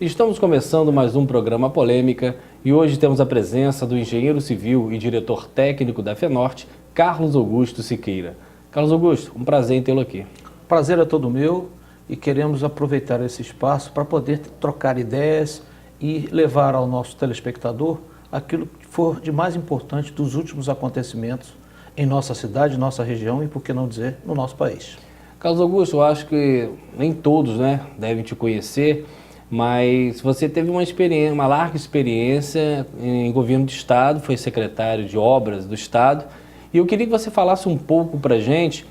Estamos começando mais um programa Polêmica e hoje temos a presença do engenheiro civil e diretor técnico da FENorte, Carlos Augusto Siqueira. Carlos Augusto, um prazer em tê-lo aqui. Prazer é todo meu e queremos aproveitar esse espaço para poder trocar ideias e levar ao nosso telespectador aquilo que for de mais importante dos últimos acontecimentos em nossa cidade, nossa região e, por que não dizer, no nosso país. Carlos Augusto, eu acho que nem todos devem te conhecer, mas você teve uma larga experiência em governo de estado, foi secretário de obras do estado, e eu queria que você falasse um pouco para a gente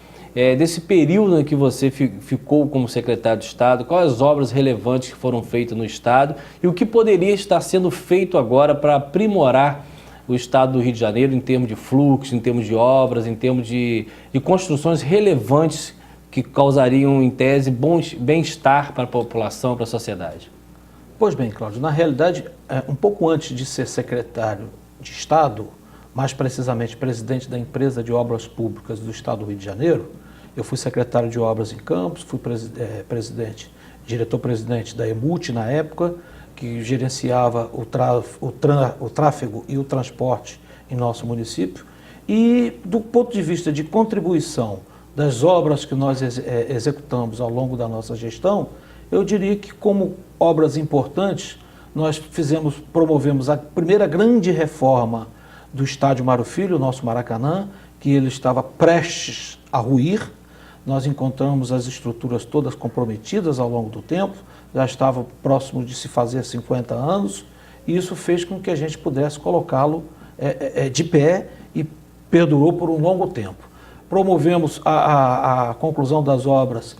desse período em que você ficou como secretário de estado, quais as obras relevantes que foram feitas no estado e o que poderia estar sendo feito agora para aprimorar o estado do Rio de Janeiro em termos de fluxo, em termos de obras, em termos de construções relevantes que causariam, em tese, bem-estar para a população, para a sociedade. Pois bem, Cláudio, na realidade, um pouco antes de ser secretário de Estado, mais precisamente presidente da empresa de obras públicas do Estado do Rio de Janeiro, eu fui secretário de obras em Campos, fui diretor-presidente da EMUT na época, que gerenciava o tráfego e o transporte em nosso município, e do ponto de vista de contribuição das obras que nós executamos ao longo da nossa gestão, eu diria que como obras importantes, nós promovemos a primeira grande reforma do Estádio Mário Filho, o nosso Maracanã, que ele estava prestes a ruir. Nós encontramos as estruturas todas comprometidas ao longo do tempo, já estava próximo de se fazer 50 anos, e isso fez com que a gente pudesse colocá-lo de pé e perdurou por um longo tempo. Promovemos a conclusão das obras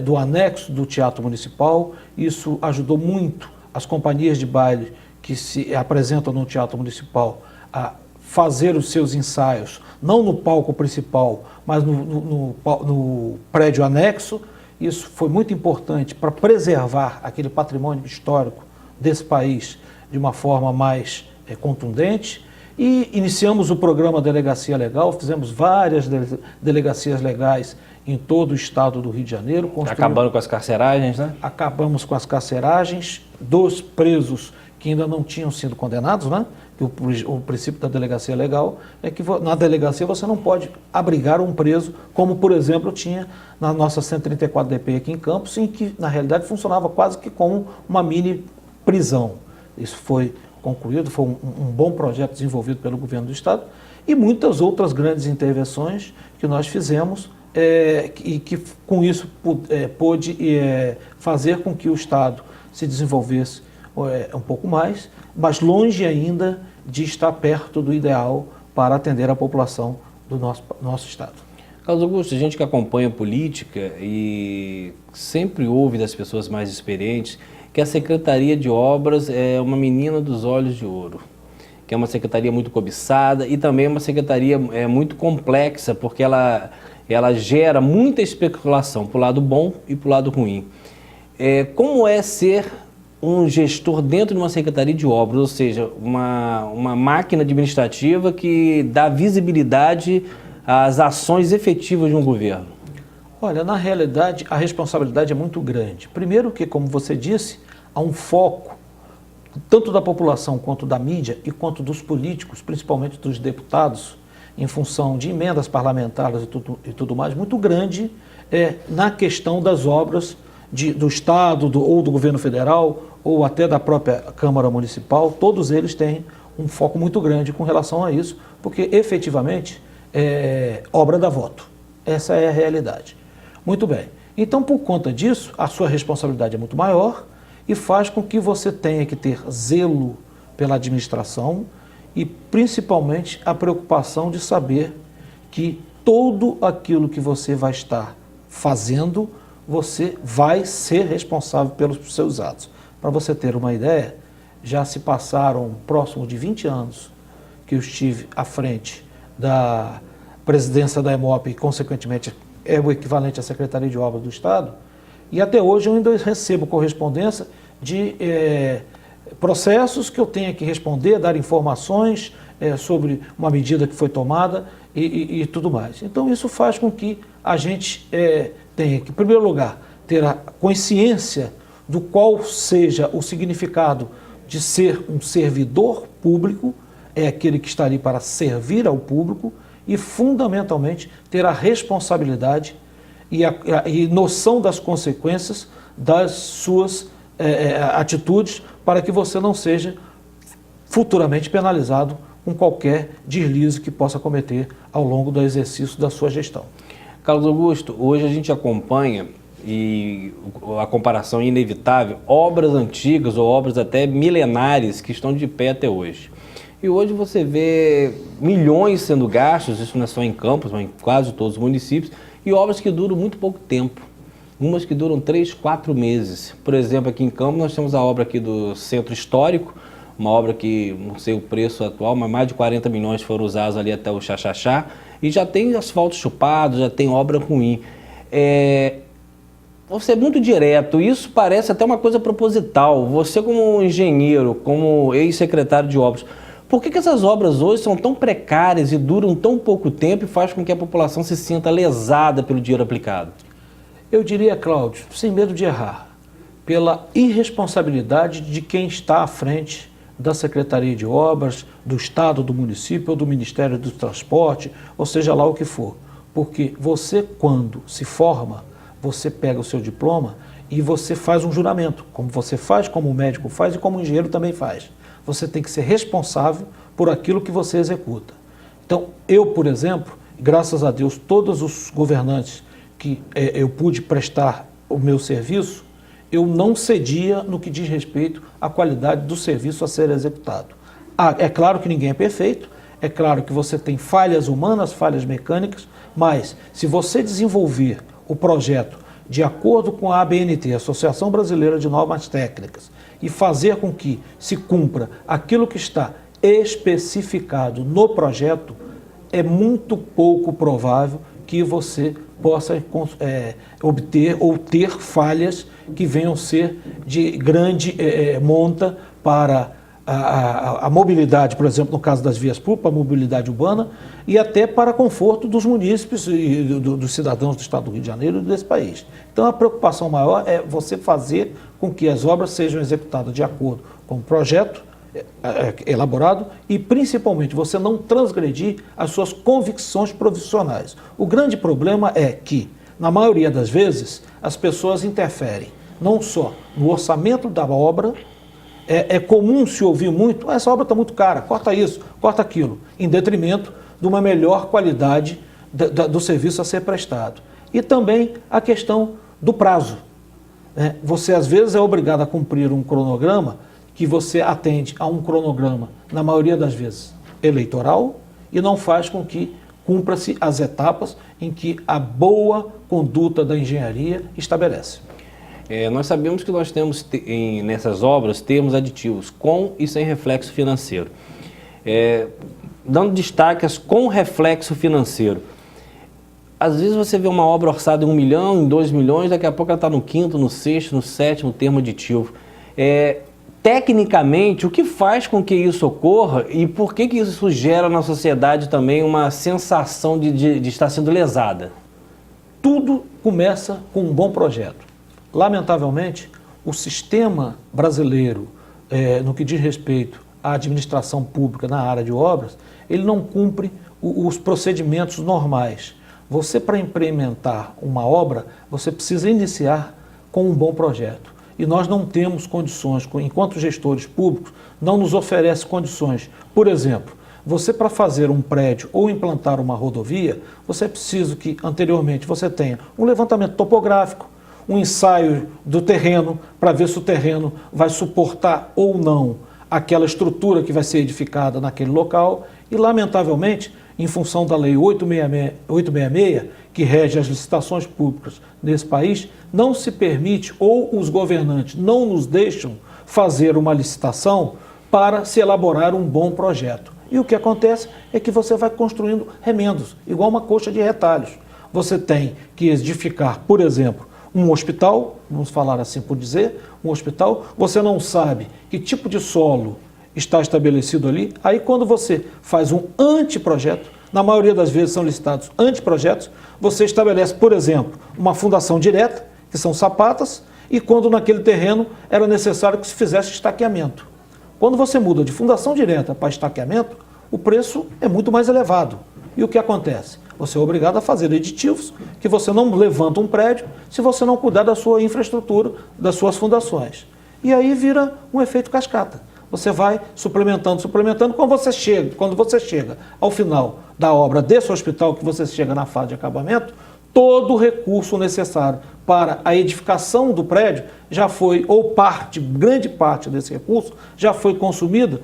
do anexo do Teatro Municipal. Isso ajudou muito as companhias de baile que se apresentam no Teatro Municipal a fazer os seus ensaios, não no palco principal, mas no prédio anexo. Isso foi muito importante para preservar aquele patrimônio histórico desse país de uma forma mais contundente. E iniciamos o programa Delegacia Legal, fizemos várias delegacias legais em todo o estado do Rio de Janeiro. Acabando com as carceragens, né? Acabamos com as carceragens dos presos que ainda não tinham sido condenados, né? O princípio da Delegacia Legal é que na delegacia você não pode abrigar um preso, como, por exemplo, tinha na nossa 134DP aqui em Campos, em que, na realidade, funcionava quase que como uma mini prisão. Isso foi concluído, foi um bom projeto desenvolvido pelo governo do estado e muitas outras grandes intervenções que nós fizemos e que com isso pôde fazer com que o estado se desenvolvesse um pouco mais, mas longe ainda de estar perto do ideal para atender a população do nosso estado. Carlos Augusto, a gente que acompanha política e sempre ouve das pessoas mais experientes que a Secretaria de Obras é uma menina dos olhos de ouro, que é uma secretaria muito cobiçada e também uma secretaria muito complexa, porque ela gera muita especulação para o lado bom e para o lado ruim. Como é ser um gestor dentro de uma secretaria de obras, ou seja, uma máquina administrativa que dá visibilidade às ações efetivas de um governo? Olha, na realidade, a responsabilidade é muito grande. Primeiro que, como você disse, há um foco, tanto da população quanto da mídia e quanto dos políticos, principalmente dos deputados, em função de emendas parlamentares e tudo mais, muito grande na questão das obras do Estado ou do governo federal ou até da própria Câmara Municipal. Todos eles têm um foco muito grande com relação a isso, porque efetivamente é obra dá voto. Essa é a realidade. Muito bem. Então, por conta disso, a sua responsabilidade é muito maior e faz com que você tenha que ter zelo pela administração e, principalmente, a preocupação de saber que tudo aquilo que você vai estar fazendo, você vai ser responsável pelos seus atos. Para você ter uma ideia, já se passaram próximo de 20 anos que eu estive à frente da presidência da EMOP e, consequentemente, é o equivalente à Secretaria de Obras do Estado, e até hoje eu ainda recebo correspondência de processos que eu tenho que responder, dar informações sobre uma medida que foi tomada e tudo mais. Então isso faz com que a gente tenha que, em primeiro lugar, ter a consciência do qual seja o significado de ser um servidor público, é aquele que está ali para servir ao público, e fundamentalmente ter a responsabilidade e noção das consequências das suas atitudes, para que você não seja futuramente penalizado com qualquer deslize que possa cometer ao longo do exercício da sua gestão. Carlos Augusto, hoje a gente acompanha, e a comparação é inevitável, obras antigas ou obras até milenares que estão de pé até hoje. E hoje você vê milhões sendo gastos, isso não é só em Campos, mas em quase todos os municípios, e obras que duram muito pouco tempo. Umas que duram 3, 4 meses. Por exemplo, aqui em Campos nós temos a obra aqui do Centro Histórico, uma obra que, não sei o preço atual, mas mais de 40 milhões foram usados ali até o Xaxaxá, e já tem asfalto chupado, já tem obra ruim. Você é muito direto, isso parece até uma coisa proposital. Você como engenheiro, como ex-secretário de obras, por que essas obras hoje são tão precárias e duram tão pouco tempo e faz com que a população se sinta lesada pelo dinheiro aplicado? Eu diria, Cláudio, sem medo de errar, pela irresponsabilidade de quem está à frente da Secretaria de Obras, do Estado, do município ou do Ministério do Transporte, ou seja lá o que for. Porque você, quando se forma, você pega o seu diploma e você faz um juramento, como você faz, como o médico faz e como o engenheiro também faz. Você tem que ser responsável por aquilo que você executa. Então, eu, por exemplo, graças a Deus, todos os governantes que eu pude prestar o meu serviço, eu não cedia no que diz respeito à qualidade do serviço a ser executado. É claro que ninguém é perfeito, é claro que você tem falhas humanas, falhas mecânicas, mas se você desenvolver o projeto de acordo com a ABNT, Associação Brasileira de Normas Técnicas, e fazer com que se cumpra aquilo que está especificado no projeto, é muito pouco provável que você possa obter ou ter falhas que venham ser de grande monta para a mobilidade, por exemplo, no caso das vias públicas, a mobilidade urbana, e até para conforto dos munícipes e dos cidadãos do Estado do Rio de Janeiro e desse país. Então, a preocupação maior é você fazer com que as obras sejam executadas de acordo com o projeto elaborado e, principalmente, você não transgredir as suas convicções profissionais. O grande problema é que, na maioria das vezes, as pessoas interferem não só no orçamento da obra. É comum se ouvir muito, essa obra está muito cara, corta isso, corta aquilo, em detrimento de uma melhor qualidade do serviço a ser prestado. E também a questão do prazo. Você, às vezes, é obrigado a cumprir um cronograma que você atende a um cronograma, na maioria das vezes, eleitoral, e não faz com que cumpra-se as etapas em que a boa conduta da engenharia estabelece. Nós sabemos que nós temos nessas obras termos aditivos com e sem reflexo financeiro. Dando destaque às com reflexo financeiro. Às vezes você vê uma obra orçada em 1 milhão, em 2 milhões, daqui a pouco ela está no 5º, no 6º, no 7º termo aditivo. Tecnicamente, o que faz com que isso ocorra e por que isso gera na sociedade também uma sensação de estar sendo lesada? Tudo começa com um bom projeto. Lamentavelmente, o sistema brasileiro, no que diz respeito à administração pública na área de obras, ele não cumpre os procedimentos normais. Você, para implementar uma obra, você precisa iniciar com um bom projeto. E nós não temos condições, enquanto gestores públicos, não nos oferece condições. Por exemplo, você, para fazer um prédio ou implantar uma rodovia, você é preciso que, anteriormente, você tenha um levantamento topográfico, um ensaio do terreno, para ver se o terreno vai suportar ou não aquela estrutura que vai ser edificada naquele local. E, lamentavelmente, em função da Lei 866, que rege as licitações públicas nesse país, não se permite, ou os governantes não nos deixam fazer uma licitação para se elaborar um bom projeto. E o que acontece é que você vai construindo remendos, igual uma coxa de retalhos. Você tem que edificar, por exemplo, um hospital, vamos falar assim por dizer, um hospital, você não sabe que tipo de solo está estabelecido ali, aí quando você faz um anteprojeto, na maioria das vezes são licitados anteprojetos, você estabelece, por exemplo, uma fundação direta, que são sapatas, e quando naquele terreno era necessário que se fizesse estaqueamento. Quando você muda de fundação direta para estaqueamento, o preço é muito mais elevado. E o que acontece? Você é obrigado a fazer aditivos que você não levanta um prédio se você não cuidar da sua infraestrutura, das suas fundações. E aí vira um efeito cascata. Você vai suplementando, suplementando. Quando você chega ao final da obra desse hospital, que você chega na fase de acabamento, todo o recurso necessário para a edificação do prédio já foi, ou grande parte desse recurso, já foi consumida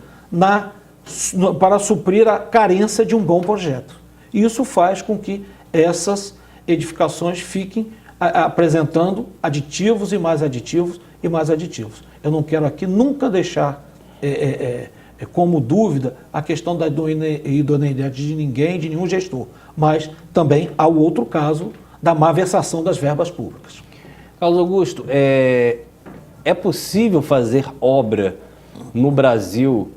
para suprir a carência de um bom projeto. E isso faz com que essas edificações fiquem apresentando aditivos e mais aditivos e mais aditivos. Eu não quero aqui nunca deixar como dúvida a questão da idoneidade de ninguém, de nenhum gestor, mas também há o outro caso da má versação das verbas públicas. Carlos Augusto, é possível fazer obra no Brasil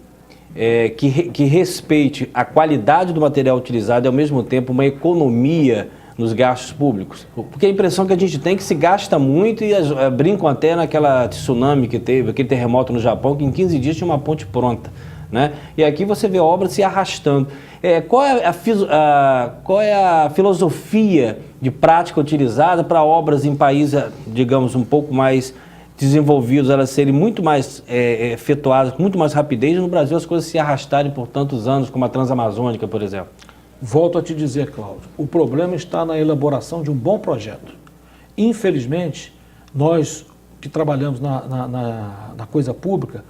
que respeite a qualidade do material utilizado e, ao mesmo tempo, uma economia nos gastos públicos? Porque a impressão que a gente tem é que se gasta muito e brincam até naquela tsunami que teve, aquele terremoto no Japão, que em 15 dias tinha uma ponte pronta, né? E aqui você vê obras se arrastando. Qual é a filosofia de prática utilizada para obras em países, digamos, um pouco mais desenvolvidos, elas serem muito mais efetuadas, com muito mais rapidez, e no Brasil as coisas se arrastarem por tantos anos, como a Transamazônica, por exemplo? Volto a te dizer, Cláudio, o problema está na elaboração de um bom projeto. Infelizmente, nós que trabalhamos na coisa pública,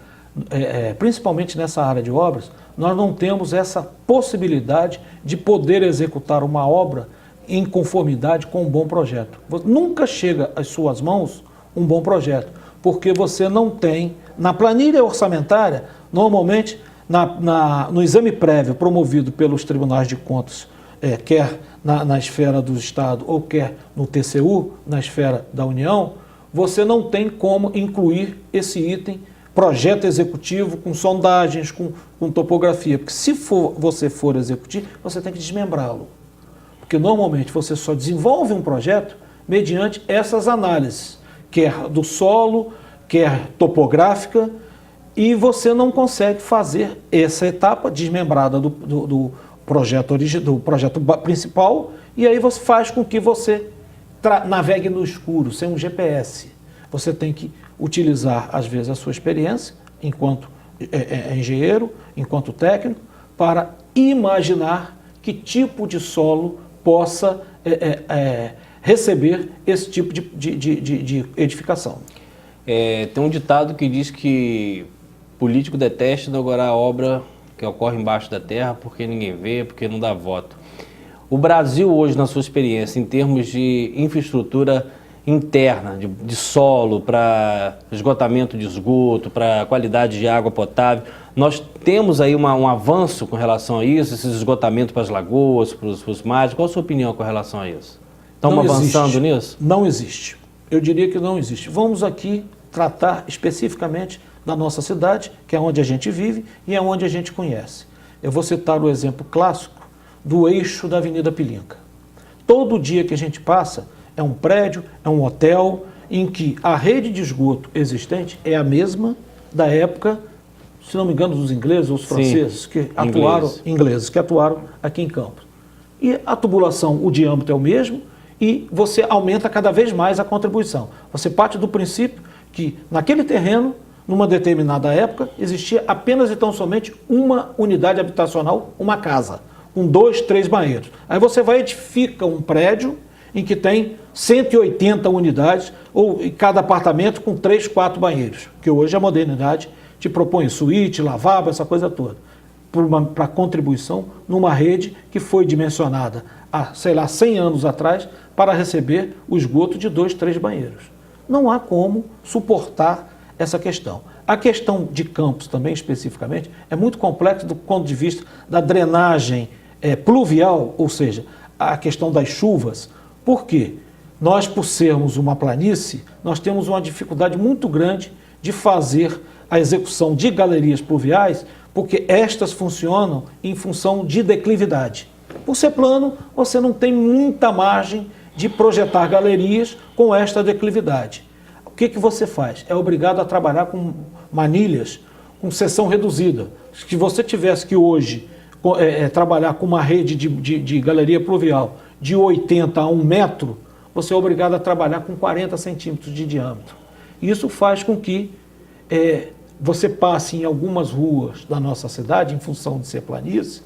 principalmente nessa área de obras, nós não temos essa possibilidade de poder executar uma obra em conformidade com um bom projeto. Nunca chega às suas mãos um bom projeto, porque você não tem, na planilha orçamentária, normalmente, no exame prévio promovido pelos tribunais de contas, quer na esfera do Estado ou quer no TCU, na esfera da União, você não tem como incluir esse item, projeto executivo, com sondagens, com topografia, porque se você for executir, você tem que desmembrá-lo. Porque normalmente você só desenvolve um projeto mediante essas análises, quer do solo, quer topográfica, e você não consegue fazer essa etapa desmembrada do projeto principal, e aí você faz com que você navegue no escuro, sem um GPS. Você tem que utilizar, às vezes, a sua experiência enquanto engenheiro, enquanto técnico, para imaginar que tipo de solo possa receber esse tipo de edificação. Tem um ditado que diz que político detesta inaugurar obra que ocorre embaixo da terra porque ninguém vê, porque não dá voto. O Brasil hoje, na sua experiência, em termos de infraestrutura interna, de solo, para esgotamento de esgoto, para qualidade de água potável, nós temos aí um avanço com relação a isso, esses esgotamentos para as lagoas, para os mares. Qual a sua opinião com relação a isso? Estamos avançando nisso? Não existe. Eu diria que não existe. Vamos aqui tratar especificamente da nossa cidade, que é onde a gente vive e é onde a gente conhece. Eu vou citar o exemplo clássico do eixo da Avenida Pilinca. Todo dia que a gente passa é um prédio, é um hotel, em que a rede de esgoto existente é a mesma da época, se não me engano, dos ingleses ou dos franceses, ingleses que atuaram aqui em Campos. E a tubulação, o diâmetro é o mesmo, e você aumenta cada vez mais a contribuição. Você parte do princípio que naquele terreno, numa determinada época, existia apenas e tão somente uma unidade habitacional, uma casa, com 2, 3 banheiros. Aí você vai e edifica um prédio em que tem 180 unidades, ou em cada apartamento com 3, 4 banheiros, que hoje a modernidade te propõe suíte, lavabo, essa coisa toda, para contribuição numa rede que foi dimensionada há, 100 anos atrás, para receber o esgoto de 2, 3 banheiros. Não há como suportar essa questão. A questão de Campos também, especificamente, é muito complexa do ponto de vista da drenagem pluvial, ou seja, a questão das chuvas. Por quê? Nós, por sermos uma planície, nós temos uma dificuldade muito grande de fazer a execução de galerias pluviais, porque estas funcionam em função de declividade. Por ser plano, você não tem muita margem de projetar galerias com esta declividade. que você faz? É obrigado a trabalhar com manilhas, com seção reduzida. Se você tivesse que hoje trabalhar com uma rede de galeria pluvial de 80 a 1 metro, você é obrigado a trabalhar com 40 centímetros de diâmetro. Isso faz com que você passe em algumas ruas da nossa cidade, em função de ser planície,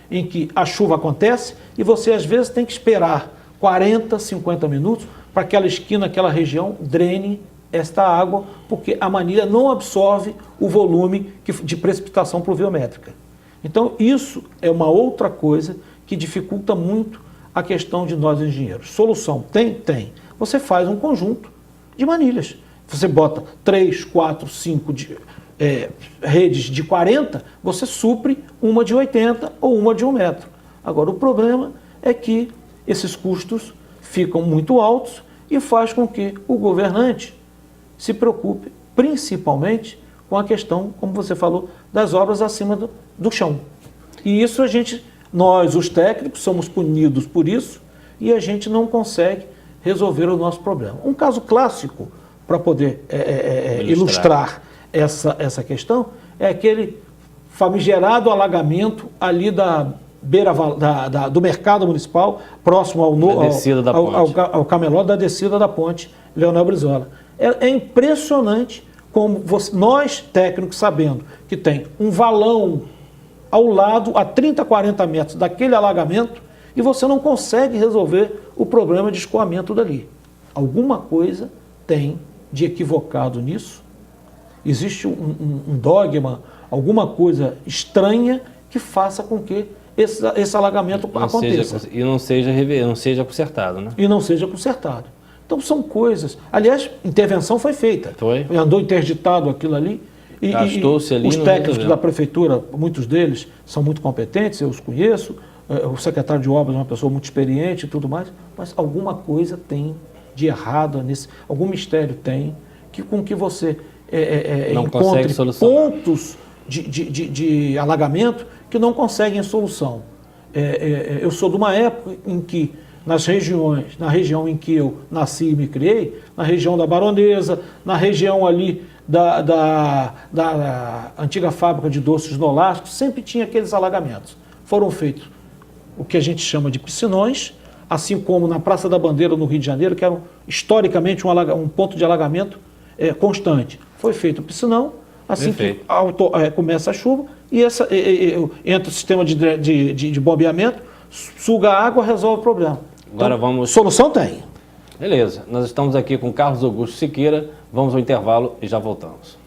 em que a chuva acontece e você às vezes tem que esperar 40, 50 minutos para aquela esquina, aquela região drene esta água, porque a manilha não absorve o volume de precipitação pluviométrica. Então isso é uma outra coisa que dificulta muito a questão de nós engenheiros. Solução tem? Tem. Você faz um conjunto de manilhas. Você bota 3, 4, 5 redes de 40, você supre uma de 80 ou uma de 1 metro. Agora, o problema é que esses custos ficam muito altos e faz com que o governante se preocupe principalmente com a questão, como você falou, das obras acima do chão. E isso nós, os técnicos, somos punidos por isso e a gente não consegue resolver o nosso problema. Um caso clássico para poder ilustrar essa questão é aquele famigerado alagamento ali da beira do mercado municipal, próximo ao camelô da descida da ponte Leonel Brizola. É impressionante como nós, técnicos, sabendo que tem um valão ao lado, a 30, 40 metros daquele alagamento, e você não consegue resolver o problema de escoamento dali. Alguma coisa tem de equivocado nisso. Existe um dogma, alguma coisa estranha que faça com que esse alagamento aconteça. E não seja consertado, né? E não seja consertado. Então são coisas... Aliás, intervenção foi feita. Foi. Andou interditado aquilo ali. E os técnicos da prefeitura, muitos deles são muito competentes, eu os conheço. O secretário de obras é uma pessoa muito experiente e tudo mais. Mas alguma coisa tem de errado nisso. Algum mistério tem com que você encontre pontos de alagamento que não conseguem solução. Eu sou de uma época em que, na região em que eu nasci e me criei, na região da Baronesa, na região ali da antiga fábrica de doces Nolasco, sempre tinha aqueles alagamentos. Foram feitos o que a gente chama de piscinões, assim como na Praça da Bandeira, no Rio de Janeiro, que era historicamente um ponto de alagamento constante. Foi feito o piscinão, assim que começa a chuva, e entra o sistema de bombeamento, suga a água, resolve o problema. Agora então, solução tem. Beleza, nós estamos aqui com Carlos Augusto Siqueira, vamos ao intervalo e já voltamos.